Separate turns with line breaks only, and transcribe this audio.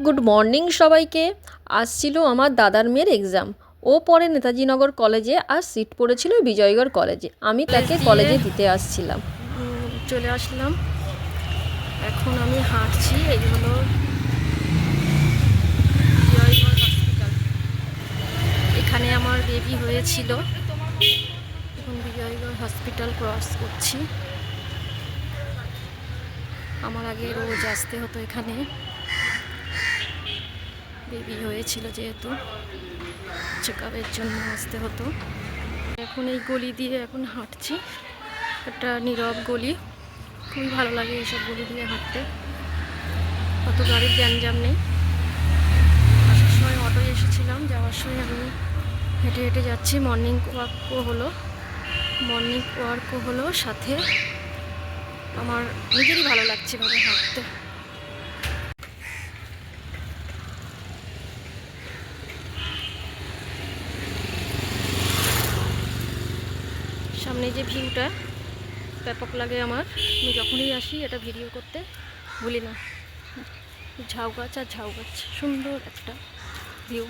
Good morning সবাইকে। আজ ছিল আমার দাদার মেয়ের এক্সাম। ও পড়ে নেতাজি নগর কলেজে, আর সিট পড়েছিল বিজয়গড় কলেজে। আমি তাকে কলেজে দিতে আসছিলাম। চলে আসলাম, এখন আমি হাঁটছি। এই হলো বিজয়গড় হসপিটাল। এখানে আমার বেবি হয়েছিল। এখন বিজয়গড় হসপিটাল ক্রস করছি। আমার আগে রোজ আসতে হতো এখানে, বেবি হয়েছিল যেহেতু চেক আপের জন্য আসতে হতো। এখন এই গলি দিয়ে এখন হাঁটছি, একটা নীরব গলি, খুবই ভালো লাগে এইসব গলি দিয়ে হাঁটতে। অত গাড়ির গ্যাঞ্জাম নেই। আসার সময় অটো এসেছিলাম, যাওয়ার সময় আমি হেঁটে হেঁটে যাচ্ছি। মর্নিং ওয়াকও হলো সাথে। আমার নিজেরই ভালো লাগছে ভাবে হাঁটতে। সামনে যে ভিউটা ব্যাপক লাগে আমার, আমি যখনই আসি এটা ভিডিও করতে ভুলি না। ঝাউ গাছ আর ঝাউ গাছ, সুন্দর একটা ভিউ।